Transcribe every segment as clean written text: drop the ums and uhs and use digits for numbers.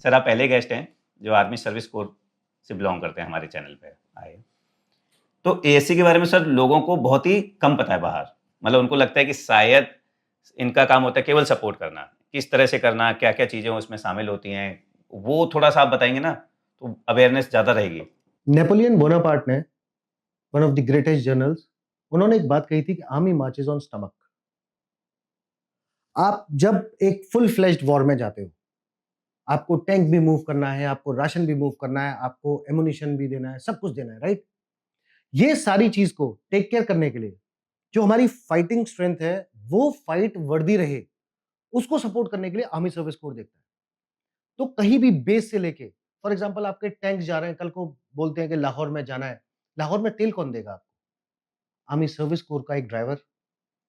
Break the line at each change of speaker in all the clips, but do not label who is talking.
Sir आप पहले guest हैं जो आर्मी सर्विस कोर से बिलोंग करते हैं हमारे चैनल पे आए। तो एएससी के बारे में सर लोगों को बहुत ही कम पता है बाहर। मतलब उनको लगता है कि शायद इनका काम होता है केवल सपोर्ट करना। किस तरह से करना, क्या-क्या चीज़ें उसमें शामिल होती हैं, वो थोड़ा-सा आप बताएँगे ना, तो अवेयरनेस ज़्यादा रहेगी।
नेपोलियन बोनापार्ट ने, one of the greatest generals, उन्होंने एक बात कही थी कि आर्मी मार्चेस ऑन स्टमक। आप जब एक फुल फ्लेज्ड वॉर में जाते हो, आपको टैंक भी मूव करना है, आपको राशन भी मूव करना है, आपको एमुनिशन भी देना है, सब कुछ देना है, राइट? ये सारी चीज को टेक केयर करने के लिए जो हमारी फाइटिंग स्ट्रेंथ है, वो फाइट वर्दी रहे, उसको सपोर्ट करने के लिए आर्मी सर्विस कोर देखता है। तो कहीं भी बेस से लेके, फॉर एग्जांपल आपके टैंक्स जा रहे हैं, कल को बोलते हैं कि लाहौर में जाना है, लाहौर में तेल कौन देगा आपको? आर्मी सर्विस कोर का एक ड्राइवर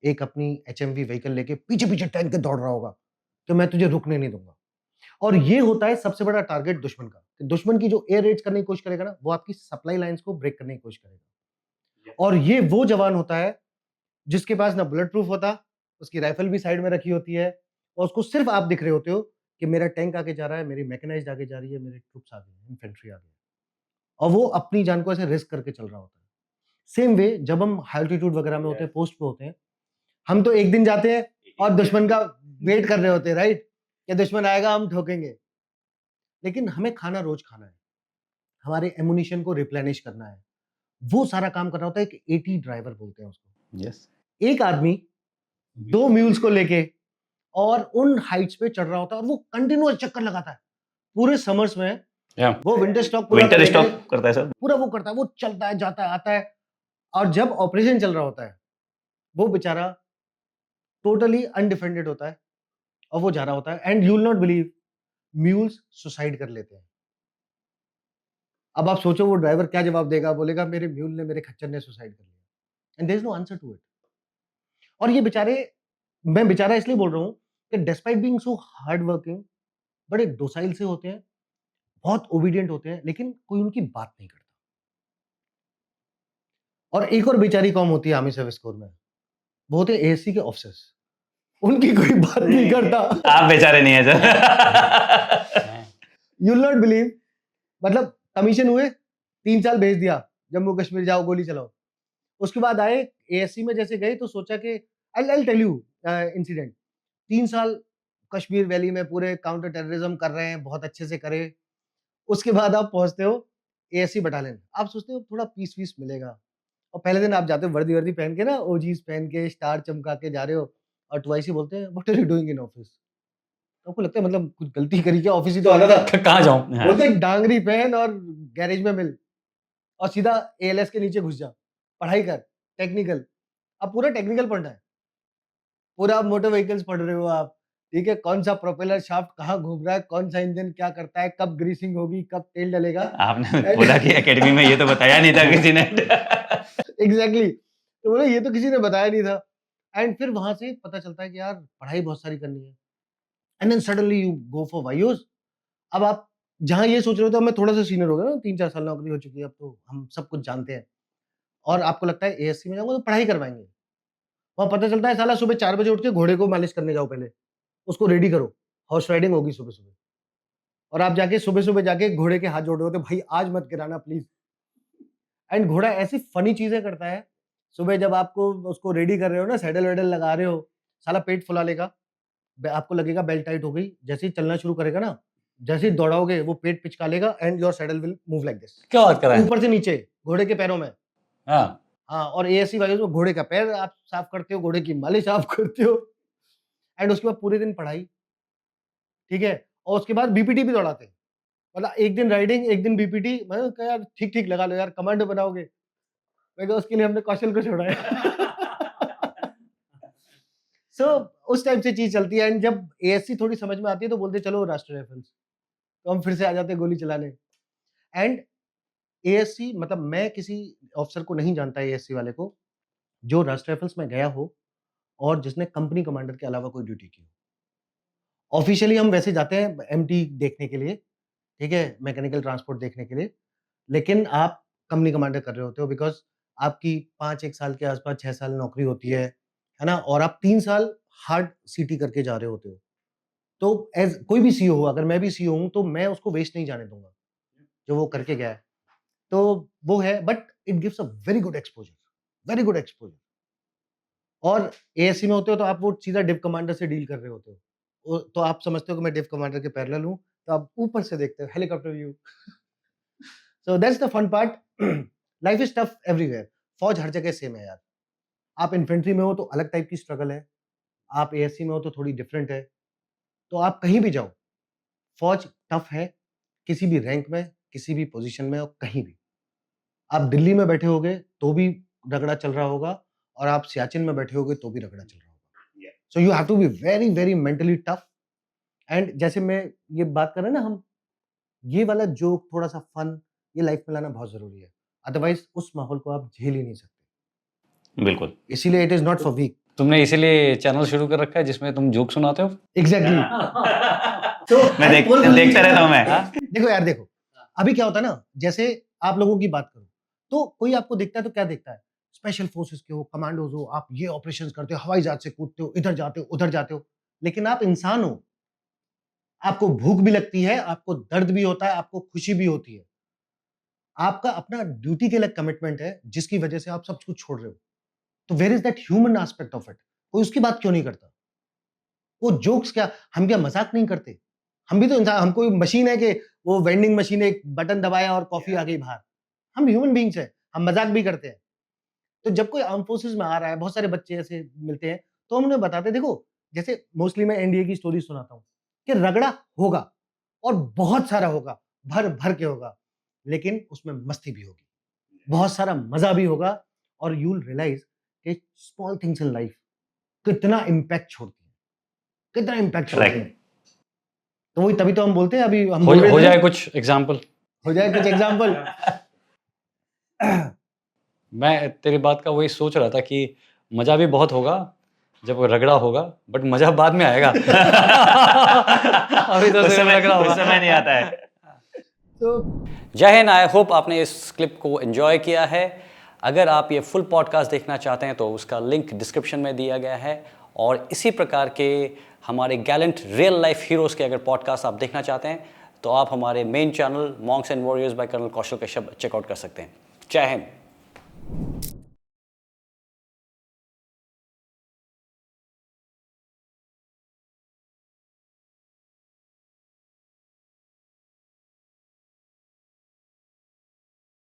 एक अपनी एचएमवी व्हीकल लेके पीछे-पीछे टैंक के दौड़ रहा होगा कि मैं तुझे रुकने नहीं दूंगा। और ये होता है सबसे बड़ा टारगेट दुश्मन का, कि दुश्मन की जो एयर रेड्स करने की कोशिश करेगा ना, वो आपकी सप्लाई लाइंस को ब्रेक करने की कोशिश करेगा। और ये वो जवान होता है जिसके पास ना बुलेट प्रूफ होता, उसकी राइफल भी साइड में रखी होती है और उसको सिर्फ आप दिख रहे होते हो कि मेरा टैंक आगे जा रहा है, मेरी मैकेनाइज्ड आगे जा रही है, मेरे ट्रूप्स आगे हैं, इन्फेंट्री आगे है। और वो अपनी जान को ऐसे रिस्क करके चल रहा होता है। सेम वे जब हम हाई एल्टीट्यूड वगैरह में होते हैं, पोस्ट पे होते हैं, हम तो एक दिन जाते हैं और दुश्मन का वेट कर रहे होते हैं, राइट? कि दुश्मन आएगा, हम ठोकेंगे। लेकिन हमें खाना रोज खाना है, हमारे एमुनिशन को रिप्लेनिश करना है, वो सारा काम करना होता है। एक एटी ड्राइवर बोलते हैं उसको।
यस।
एक आदमी 2 म्यूल्स को लेके और उन हाइट्स पे चढ़ रहा होता है और वो कंटिन्यूअस चक्कर लगाता है। पूरे समर्स में
या
वो विंटर स्टॉक पूरा
विंटर
करने के लिए
स्टॉप करता है सर।
पूरा वो करता है, वो चलता है, जाता है, आता है। और जब ऑपरेशन चल रहा होता है, वो बेचारा टोटली अनडिफेंडेड होता है और वो जा रहा होता है, and you will not believe, mules suicide कर लेते हैं। अब आप सोचो वो ड्राइवर क्या जवाब देगा? बोलेगा मेरे म्यूल ने, मेरे खच्चर ने सुसाइड कर लिया, and there is no answer to it. और ये बेचारे, मैं बेचारा इसलिए बोल रहा हूँ कि despite being so hard working, बड़े डोसाइल से होते हैं, बहुत ओबीडिएंट होते हैं, लेकिन कोई उनकी बात नहीं करता। और एक और बेचारी कौम होती है आर्मी सर्विस कोर में, वो होते हैं एएससी के ऑफिसर्स। उनकी कोई बात नहीं करता।
आप बेचारे नहीं है sir.
You will not believe, मतलब कमीशन हुए, 3 साल भेज दिया, जम्मू कश्मीर जाओ, गोली चलाओ। उसके बाद आए एएससी में, जैसे गए तो सोचा कि आई टेल यू इंसिडेंट। 3 साल कश्मीर वैली में पूरे काउंटर टेररिज्म कर रहे हैं, बहुत अच्छे से करे। उसके बाद आप पहुंचते हो एएससी बटालियन, आप सोचते हो थोड़ा पीस वीस मिलेगा, और पहले दिन आप जाते हो वर्दी वर्दी पहन के ना, ओजीज पहन के, स्टार चमका के जा रहे हो, और ट्वाइस ही बोलते हैं what are you doing in office. आपको लगता है मतलब कुछ गलती करी क्या, ऑफिस ही तो आना था।
कहाँ जाऊँ?
बोलते हैं डांगरी पहन और गैरेज में मिल, और सीधा एएलएस के नीचे घुस जा, पढ़ाई कर, टेक्निकल। अब पूरा टेक्निकल पढ़ना है, पूरा आप मोटर व्हीकल्स पढ़ रहे हो आप, ठीक है? कौन सा प्रोपेलर शाफ्ट कहाँ घूम रहा है, कौन सा इंजन क्या करता है, कब ग्रीसिंग होगी, कब तेल डलेगा।
आपने बोला कि एकेडमी में ये तो बताया नहीं था किसी ने।
एग्जैक्टली, तो बोले ये तो किसी ने बताया नहीं था। एंड फिर वहां से पता चलता है कि यार पढ़ाई बहुत सारी करनी है, and then suddenly you go for views. अब आप जहाँ ये सोच रहे हो, तो मैं थोड़ा सा सीनियर हो गया ना, 3-4 साल नौकरी हो चुकी है, अब तो हम सब कुछ जानते हैं, और आपको लगता है एएससी में जाऊंगा तो पढ़ाई करवाएंगे। वहाँ पता चलता है साला सुबह 4 बजे उठ के घोड़े को मालिश करने जाओ, पहले उसको रेडी करो, हॉर्स राइडिंग होगी सुबह-सुबह। और आप जाके सुबह-सुबह जाके घोड़े के हाथ जोड़ रहे होते हो, भाई आज मत गिराना प्लीज़। एंड घोड़ा ऐसी फनी चीज़ें करता है, सुबह जब आपको उसको रेडी कर रहे हो ना, सैडल-वैडल लगा रहे हो, साला पेट फुला लेगा, आपको लगेगा बेल्ट टाइट हो गई, जैसे ही चलना शुरू करेगा ना, जैसे ही दौड़ाओगे वो पेट पिचका लेगा, and your saddle will move like this.
क्या बात कर रहे हैं?
ऊपर से नीचे, घोड़े के पैरों में।
हाँ।
हाँ, और एएससी वाले में घोड़े का पैर आप साफ करते हो, घोड़े की मालिश आप करते हो, एंड उसके बाद पूरे दिन पढ़ाई, ठीक है? और उसके बाद बीपीटी भी दौड़ाते हैं। मतलब एक दिन राइडिंग, एक दिन बीपीटी। मैंने कहा यार ठीक-ठीक लगा लो यार, कमांडो बनाओगे। मैं कहा उसके लिए हमने कौशल को छोड़ा है। सो उस टाइप से चीज़ चलती है, एंड जब एएससी थोड़ी समझ में आती है तो बोलते हैं चलो राष्ट्रीय राइफल्स, तो हम फिर से आ जाते हैं गोली चलाने। एंड एएससी, मतलब मैं किसी ऑफिसर को नहीं जानता एएससी वाले को, जो राष्ट्रीय राइफल्स में गया हो और जिसने कंपनी कमांडर के अलावा कोई ड्यूटी की हो। ऑफिशियली हम वैसे जाते हैं एमटी देखने के लिए, ठीक है? मैकेनिकल ट्रांसपोर्ट देखने के लिए, लेकिन आप कंपनी कमांडर कर रहे होते हो, बिकॉज़ आपकी 5-1 साल के आस-पास 6 साल नौकरी होती है ना? और आप 3 साल हार्ड सीटी करके जा रहे होते हो। तो एज कोई भी सीईओ हो, अगर मैं भी सीईओ हूं तो मैं उसको वेस्ट नहीं जाने दूंगा जो वो करके गया है। तो वो है, but it gives a very good exposure, very good exposure. और एएससी में होते हो तो आप वो सीधा डिव कमांडर से डील कर रहे होते हो। तो आप समझते हो कि मैं डिव कमांडर के पैरेलल हूँ, तो आप ऊपर से देखते हो helicopter view. So that's the fun part. Life is tough everywhere. फौज हर जगह सेम है यार। आप इन्फेंट्री में हो तो अलग टाइप की स्ट्रगल है, आप एएससी में हो तो थोड़ी डिफरेंट है। तो आप कहीं भी जाओ, फौज टफ है, किसी भी रैंक में, किसी भी पोजीशन में और कहीं भी। आप दिल्ली में बैठे होगे तो भी रगड़ा चल रहा होगा, और आप सियाचिन में बैठे होगे तो भी रगड़ा चल रहा होगा। So you have to be very very mentally tough. And जैसे मैं ये बात कर रहे हैं ना हम, ये वाला जोक, थोड़ा सा फन, ये लाइफ में लाना बहुत जरूरी है। अदरवाइज उस माहौल को आप झेल ही नहीं सकते।
बिल्कुल।
इसीलिए it is not for weak.
तुमने इसीलिए चैनल शुरू कर रखा है जिसमें तुम जोक सुनाते हो?
एग्जैक्टली।
मैं देखता रहता हूँ मैं।
देखो यार, देखो अभी क्या होता है ना, जैसे आप लोगों की बात करो तो कोई आपको देखता है तो क्या देखता है, स्पेशल फोर्सेस के हो, कमांडोज हो, आप ये ऑपरेशंस करते हो, हवाई जहाज से कूदते हो, इधर जाते हो उधर जाते हो। लेकिन आप इंसान हो, आपको भूख भी लगती है, आपको दर्द भी होता है, आपको खुशी भी होती है। आपका अपना ड्यूटी के लिए कमिटमेंट है जिसकी वजह से आप सब कुछ छोड़ रहे हो। तो where is that human aspect of it? कोई उसकी बात क्यों नहीं करता? वो जोक्स क्या, हम क्या मजाक नहीं करते? हम भी तो इंसान, हम कोई मशीन है कि वो वेंडिंग मशीन एक बटन दबाया और कॉफी आ गई बाहर? हम ह्यूमन बीइंग्स हैं, हम मजाक भी करते हैं। तो जब कोई आर्म फोर्सेस में आ रहा है, बहुत सारे बच्चे ऐसे मिलते हैं, तो हम उन्हें बताते हैं, देखो जैसे मोस्टली मैं एनडीए की स्टोरी सुनाता हूँ कि रगड़ा होगा और बहुत सारा होगा, भर भर के होगा, लेकिन उसमें मस्ती भी होगी, बहुत सारा मजा भी होगा, और यू विल रियलाइज कि स्मॉल थिंग्स इन लाइफ कितना इम्पैक्ट छोड़ती है, कितना इम्पैक्ट छोड़ती है। तो वही, तभी तो हम बोलते हैं, अभी हम बोल रहे
हो
थे,
जाए कुछ एग्जाम्पल।
हो जाए कुछ एग्जाम्पल।
मैं तेरी बात का वही सोच रहा था कि मजा भी बहुत होगा जब वो रगड़ा होगा, बट मजा बाद में आएगा। अभी तो सिर्फ रगड़ा होगा,
उस समय नहीं आता है।
तो
जय हिंद। आई होप आपने इस क्लिप को एंजॉय किया है। अगर आप ये फुल पॉडकास्ट देखना चाहते हैं तो उसका लिंक डिस्क्रिप्शन में दिया गया है, और इसी प्रकार के हमारे गैलेंट रियल लाइफ हीरोज़ के अगर पॉडकास्ट आप देखना चाहते हैं तो आप हमारे main channel Monks and Warriors by colonel Kaushal Kashyap check out कर सकते हैं। जय हिंद।